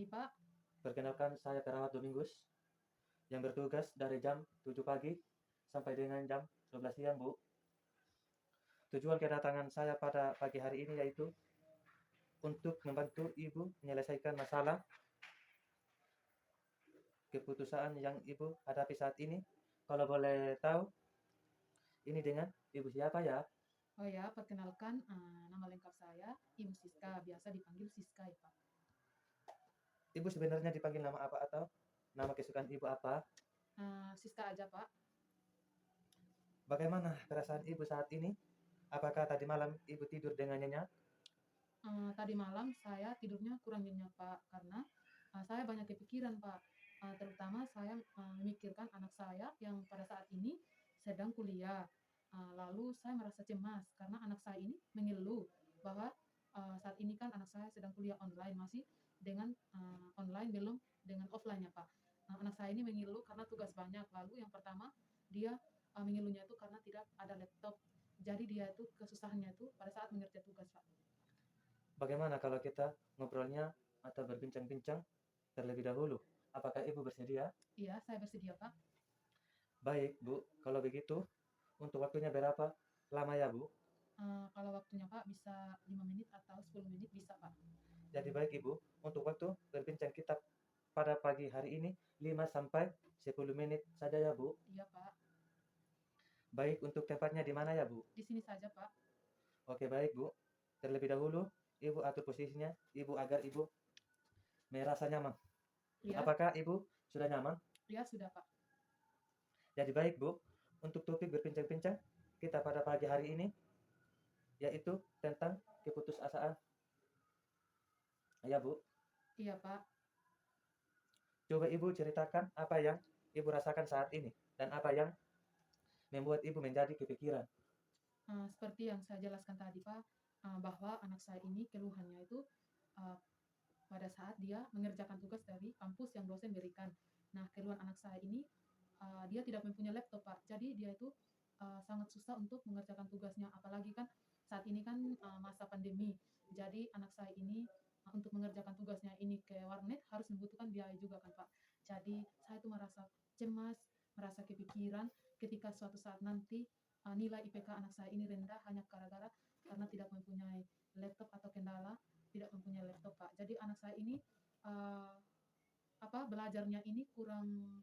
pagi, Pak. Perkenalkan, saya perawat Domingus yang bertugas dari jam 7 pagi sampai dengan jam 12 siang, Bu. Tujuan kedatangan saya pada pagi hari ini yaitu untuk membantu Ibu menyelesaikan masalah keputusan yang Ibu hadapi saat ini. Kalau boleh tahu, ini dengan Ibu siapa ya? Oh ya, perkenalkan, nama lengkap saya Ibu Siska, biasa dipanggil Siska ya, Pak. Ibu sebenarnya dipanggil nama apa atau nama kesukaan Ibu apa? Siska aja, Pak. Bagaimana perasaan Ibu saat ini? Apakah tadi malam Ibu tidur dengan nyenyak? Tadi malam saya tidurnya kurang nyenyak, Pak, karena saya banyak kepikiran, Pak. Terutama saya memikirkan anak saya yang pada saat ini sedang kuliah. Lalu saya merasa cemas karena anak saya ini mengeluh bahwa saat ini kan anak saya sedang kuliah online, masih dengan online, belum dengan offline ya, Pak. Anak saya ini mengeluh karena tugas banyak. Lalu yang pertama, dia mengeluhnya itu karena tidak ada laptop. Jadi dia itu kesusahannya itu pada saat mengerjakan tugas, Pak. Bagaimana kalau kita ngobrolnya atau berbincang-bincang terlebih dahulu? Apakah Ibu bersedia? Iya, saya bersedia, Pak. Baik, Bu. Kalau begitu, untuk waktunya berapa lama ya, Bu? Kalau waktunya, Pak, bisa 5 menit atau 10 menit bisa, Pak. Jadi baik, Ibu. Untuk waktu berbincang kita pada pagi hari ini 5 sampai 10 menit saja ya, Bu. Iya, Pak. Baik, untuk tempatnya di mana ya, Bu? Di sini saja, Pak. Oke, baik, Bu. Terlebih dahulu, Ibu atur posisinya, Ibu agar Ibu merasa nyaman. Iya, Apakah Ibu sudah nyaman? iya sudah, Pak. Jadi baik, Bu. Untuk topik berbincang-bincang kita pada pagi hari ini yaitu tentang keputusasaan. Ya, Bu. Iya, Pak. Coba Ibu ceritakan apa yang Ibu rasakan saat ini dan apa yang membuat Ibu menjadi kepikiran. Seperti yang saya jelaskan tadi, Pak, bahwa anak saya ini keluhannya itu pada saat dia mengerjakan tugas dari kampus yang dosen berikan. Nah, keluhan anak saya ini dia tidak mempunyai laptop, Pak. Jadi dia itu sangat susah untuk mengerjakan tugasnya. Apalagi kan saat ini kan masa pandemi. Jadi anak saya ini untuk mengerjakan tugasnya ini ke warnet harus membutuhkan biaya juga kan, Pak. Jadi saya itu merasa cemas, merasa kepikiran ketika suatu saat nanti nilai IPK anak saya ini rendah hanya gara-gara karena tidak mempunyai laptop atau kendala tidak mempunyai laptop, Pak. Jadi anak saya ini uh, belajarnya ini kurang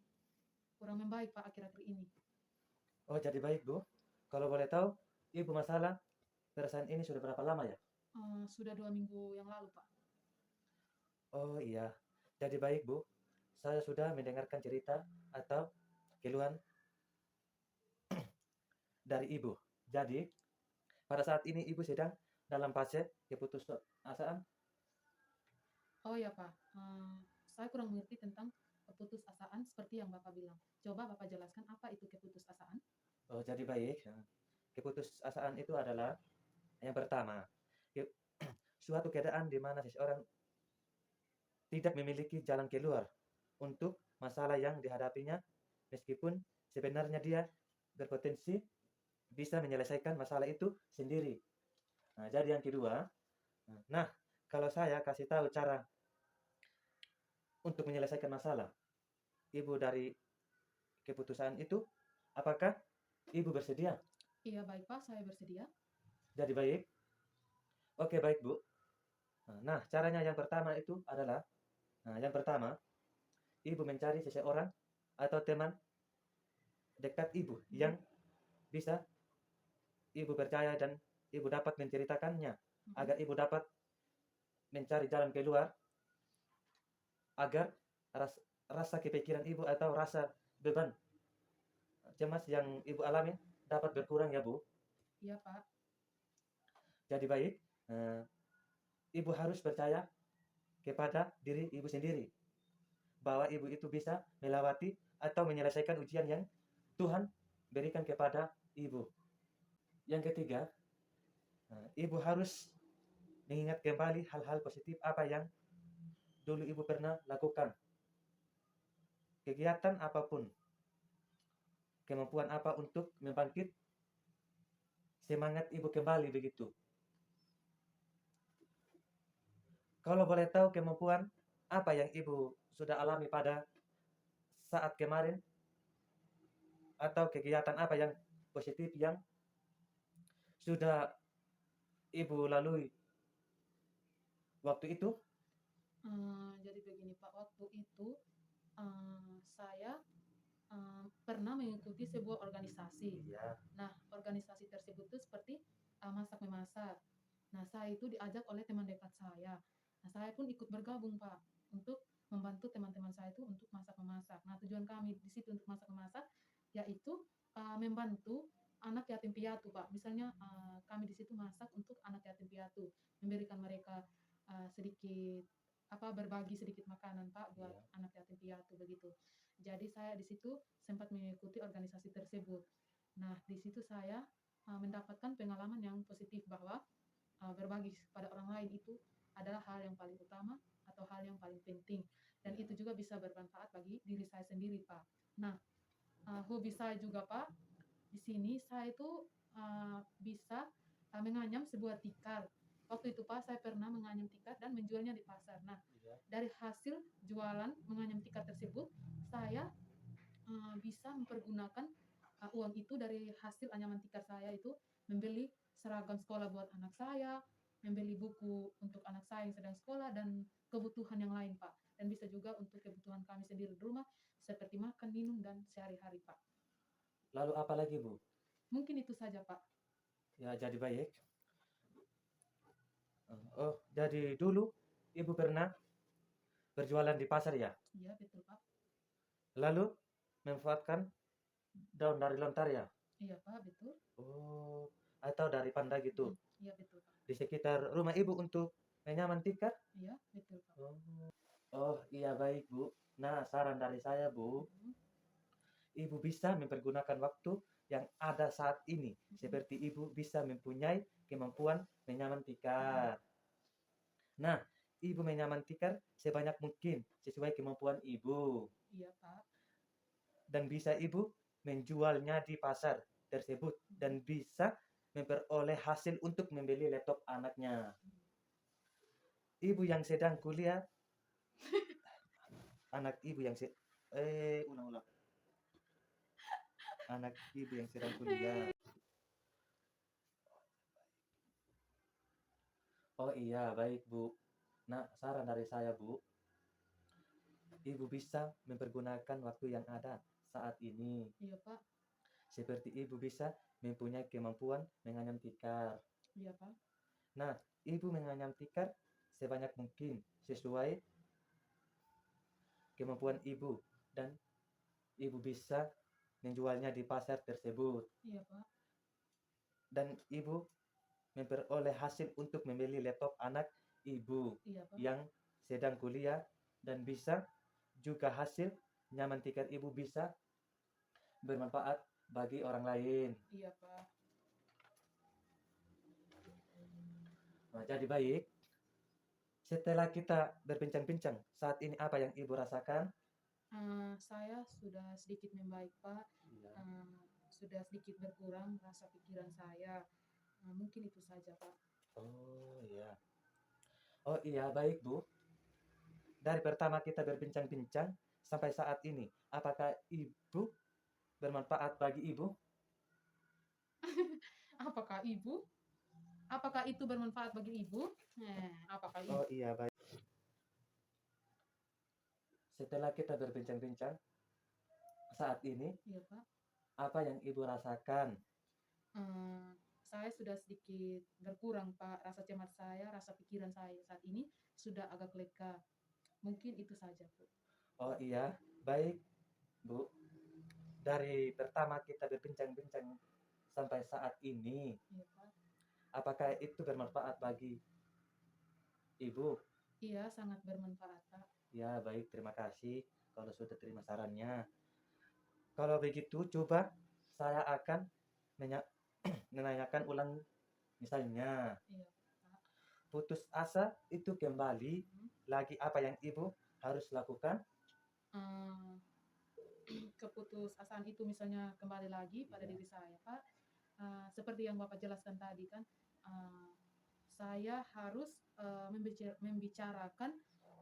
kurang membaik, Pak, akhir-akhir ini. Oh, jadi baik, Bu. Kalau boleh tahu, Ibu masalah perasaan ini sudah berapa lama ya? Sudah 2 minggu yang lalu, Pak. Oh iya, jadi baik, Bu. Saya sudah mendengarkan cerita atau keluhan dari Ibu. Jadi, pada saat ini Ibu sedang dalam fase keputusasaan. Oh ya, Pak. Saya kurang mengerti tentang keputusasaan seperti yang Bapak bilang. Coba Bapak jelaskan apa itu keputusasaan? Oh, jadi baik. Keputusasaan itu adalah yang pertama, suatu keadaan di mana seseorang tidak memiliki jalan keluar untuk masalah yang dihadapinya, meskipun sebenarnya dia berpotensi bisa menyelesaikan masalah itu sendiri. Nah, jadi yang kedua, nah, kalau saya kasih tahu cara untuk menyelesaikan masalah Ibu dari keputusan itu, apakah Ibu bersedia? Iya, baik, Pak. Saya bersedia. Jadi baik. Oke, baik, Bu. Nah, caranya yang pertama itu adalah, yang pertama, Ibu mencari seseorang atau teman dekat Ibu yang bisa Ibu percaya dan Ibu dapat menceritakannya agar Ibu dapat mencari jalan keluar agar rasa kepikiran Ibu atau rasa beban cemas yang Ibu alami dapat berkurang ya, Bu. Iya, Pak. Jadi baik, Ibu harus percaya kepada diri Ibu sendiri bahwa Ibu itu bisa melewati atau menyelesaikan ujian yang Tuhan berikan kepada Ibu. Yang ketiga, Ibu harus mengingat kembali hal-hal positif apa yang dulu Ibu pernah lakukan. Kegiatan apapun, kemampuan apa untuk membangkit semangat Ibu kembali begitu. Kalau boleh tahu kemampuan apa yang Ibu sudah alami pada saat kemarin atau kegiatan apa yang positif yang sudah Ibu lalui waktu itu? Jadi begini Pak, waktu itu saya pernah mengikuti sebuah organisasi. Iya. Nah, organisasi tersebut itu seperti masak-memasak. Nah, saya itu diajak oleh teman dekat saya. Nah, saya pun ikut bergabung, Pak, untuk membantu teman-teman saya itu untuk masak-memasak. Nah, tujuan kami di situ untuk masak-memasak yaitu membantu anak yatim piatu, Pak. Misalnya kami di situ masak untuk anak yatim piatu, memberikan mereka sedikit berbagi sedikit makanan, Pak, buat Iya. anak yatim piatu begitu. Jadi saya di situ sempat mengikuti organisasi tersebut. Nah, di situ saya mendapatkan pengalaman yang positif bahwa berbagi pada orang lain itu adalah hal yang paling utama atau hal yang paling penting, dan Iya. itu juga bisa bermanfaat bagi diri saya sendiri, Pak. Nah, hobi saya juga, Pak, di sini saya itu bisa menganyam sebuah tikar. Waktu itu, Pak, saya pernah menganyam tikar dan menjualnya di pasar. Nah, Iya. dari hasil jualan menganyam tikar tersebut, saya bisa mempergunakan uang itu dari hasil anyaman tikar saya itu membeli seragam sekolah buat anak saya, membeli buku untuk anak saya yang sedang sekolah, dan kebutuhan yang lain, Pak. Dan bisa juga untuk kebutuhan kami sendiri di rumah, seperti makan, minum, dan sehari-hari, Pak. Lalu apa lagi, Bu? Mungkin itu saja, Pak. Ya, jadi baik. Oh, jadi dulu Ibu pernah berjualan di pasar ya? Iya, betul, Pak. Lalu memanfaatkan daun dari lontar ya? Iya, Pak, betul. Oh, atau dari panda gitu? Iya, betul, Pak. Di sekitar rumah Ibu untuk menyaman tikar? Iya, betul, Pak. Oh. Oh, iya baik, Bu. Nah, saran dari saya, Bu, Mhm, Ibu bisa mempergunakan waktu yang ada saat ini, seperti Ibu bisa mempunyai kemampuan menyaman tikar. Nah, Ibu menyaman tikar sebanyak mungkin sesuai kemampuan Ibu. Iya, Pak. Dan bisa Ibu menjualnya di pasar tersebut dan bisa memperoleh hasil untuk membeli laptop anaknya. Ibu yang sedang kuliah, anak Ibu yang ulang-ulang. Anak Ibu yang sedang kuliah. Oh iya, baik, Bu. Nah, saran dari saya, Bu, Ibu bisa mempergunakan waktu yang ada saat ini. Iya, Pak. Seperti Ibu bisa mempunyai kemampuan menganyam tikar. Iya, Pak. Nah, Ibu menganyam tikar sebanyak mungkin sesuai kemampuan Ibu dan Ibu bisa menjualnya di pasar tersebut Iya, Pak. dan Ibu memperoleh hasil untuk membeli laptop anak Ibu Iya, Pak. yang sedang kuliah dan bisa juga hasil nyaman tikar Ibu bisa bermanfaat bagi orang lain. Iya, Pak. Nah, jadi baik, setelah kita berbincang-bincang, saat ini apa yang Ibu rasakan? Saya sudah sedikit membaik, Pak. Iya. Sudah sedikit berkurang rasa pikiran saya. Mungkin itu saja, Pak. Oh iya. Oh iya, baik Bu. Dari pertama kita berbincang-bincang sampai saat ini, apakah Ibu bermanfaat bagi Ibu? Apakah ibu? Apakah itu bermanfaat bagi ibu? Apakah ibu? Oh iya, baik. Setelah kita berbincang-bincang saat ini, Iya, Pak. apa yang Ibu rasakan? Saya sudah sedikit berkurang, Pak. Rasa cemas saya, rasa pikiran saya saat ini sudah agak lega. Mungkin itu saja, Bu. Oh iya, baik Bu. Dari pertama kita berbincang-bincang sampai saat ini, Iya, Pak. apakah itu bermanfaat bagi Ibu? Iya, sangat bermanfaat, Pak. Ya, baik, terima kasih kalau sudah terima sarannya. Kalau begitu, coba saya akan menanyakan ulang misalnya, Iya, Pak. putus asa itu kembali Mhm. lagi apa yang Ibu harus lakukan? Eh, Keputusasaan itu misalnya kembali lagi pada Iya. diri saya, Pak. Seperti yang Bapak jelaskan tadi kan, saya harus membicarakan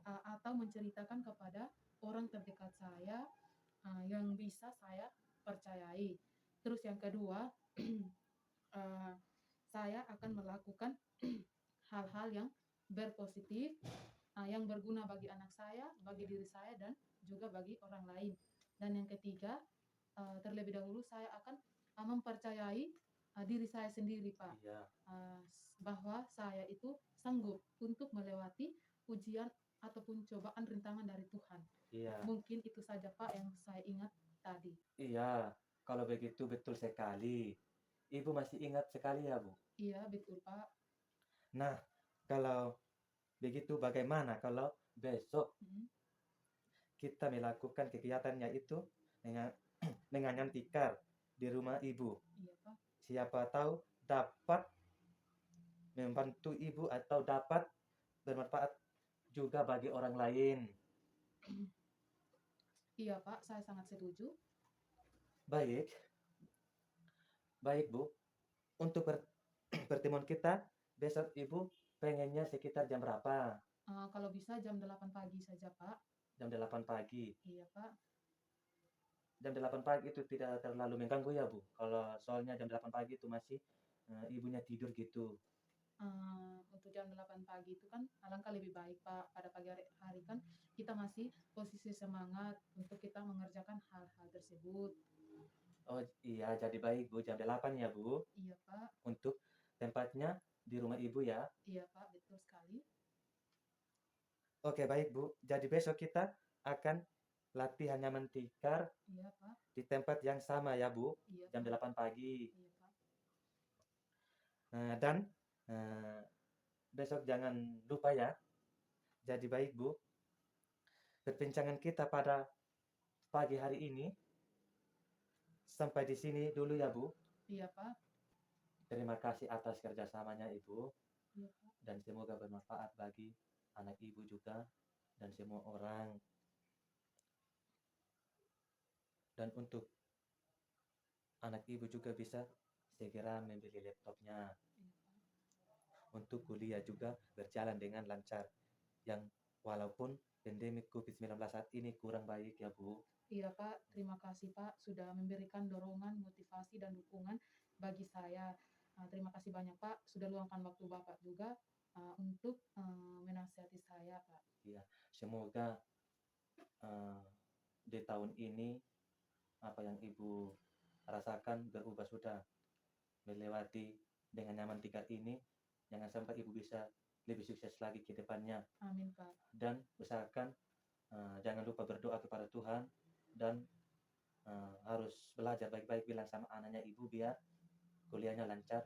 atau menceritakan kepada orang terdekat saya, yang bisa saya percayai. Terus yang kedua, eee, saya akan melakukan hal-hal yang berpositif, yang berguna bagi anak saya, bagi diri saya, dan juga bagi orang lain. Dan yang ketiga, terlebih dahulu saya akan, mempercayai, diri saya sendiri, Pak, Iya, bahwa saya itu sanggup untuk melewati ujian ataupun cobaan rintangan dari Tuhan. iya, Mungkin itu saja, Pak, yang saya ingat tadi. iya. Kalau begitu betul sekali. Ibu masih ingat sekali ya, Bu? Iya, betul, Pak. Nah, kalau begitu bagaimana kalau besok Mhm, kita melakukan kegiatannya itu dengan dengan tikar di rumah ibu? iya, Pak. Siapa tahu dapat membantu ibu atau dapat bermanfaat juga bagi orang lain. Iya, Pak, saya sangat setuju. Baik, baik Bu. Untuk pertemuan kita besok Ibu pengennya sekitar jam berapa? Kalau bisa jam 8 pagi saja, Pak. Jam 8 pagi. Iya, Pak. Jam 8 pagi itu tidak terlalu mengganggu ya Bu? Kalau soalnya jam 8 pagi itu masih ibunya tidur gitu. Untuk jam 8 pagi itu kan alangkah lebih baik, Pak. Pada pagi hari kan kita masih posisi semangat untuk kita mengerjakan hal-hal tersebut. Oh iya, jadi baik Bu, jam 8 ya Bu. Iya, Pak. Untuk tempatnya di rumah Ibu ya. Iya, Pak, betul sekali. Oke, baik Bu. Jadi besok kita akan latihannya mentikar Iya, Pak. di tempat yang sama ya Bu, Iya, jam Pak. 8 pagi. Iya, Pak. Dan eh, besok jangan lupa ya. Jadi baik Bu, perbincangan kita pada pagi hari ini sampai di sini dulu ya Bu. Iya, Pak. Terima kasih atas kerjasamanya Ibu Iya, Pak. dan semoga bermanfaat bagi anak Ibu juga dan semua orang. Dan untuk anak Ibu juga bisa segera membeli laptopnya. Iya, Pak. Untuk kuliah juga berjalan dengan lancar. Yang walaupun pandemi COVID-19 saat ini kurang baik ya Bu. Iya, Pak. Terima kasih, Pak, sudah memberikan dorongan, motivasi, dan dukungan bagi saya. Terima kasih banyak, Pak, sudah luangkan waktu Bapak juga, untuk, menasihati saya, Pak. Ya, semoga eh, di tahun ini apa yang Ibu rasakan berubah sudah melewati dengan nyaman tingkat ini. Jangan sampai Ibu bisa lebih sukses lagi ke depannya. Amin, Pak. Dan usahakan jangan lupa berdoa kepada Tuhan dan harus belajar baik-baik bilang sama anaknya Ibu biar kuliahnya lancar.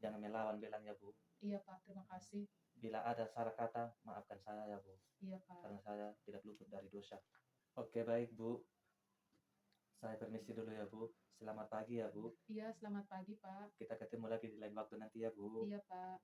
Jangan melawan bilang ya Bu. Iya, Pak, terima kasih. Bila ada salah kata, maafkan saya ya Bu. Iya, Pak. Karena saya tidak luput dari dosa. Oke baik Bu. Saya permisi dulu ya Bu. Selamat pagi ya Bu. Iya, selamat pagi, Pak. Kita ketemu lagi di lain waktu nanti ya Bu. Iya, Pak.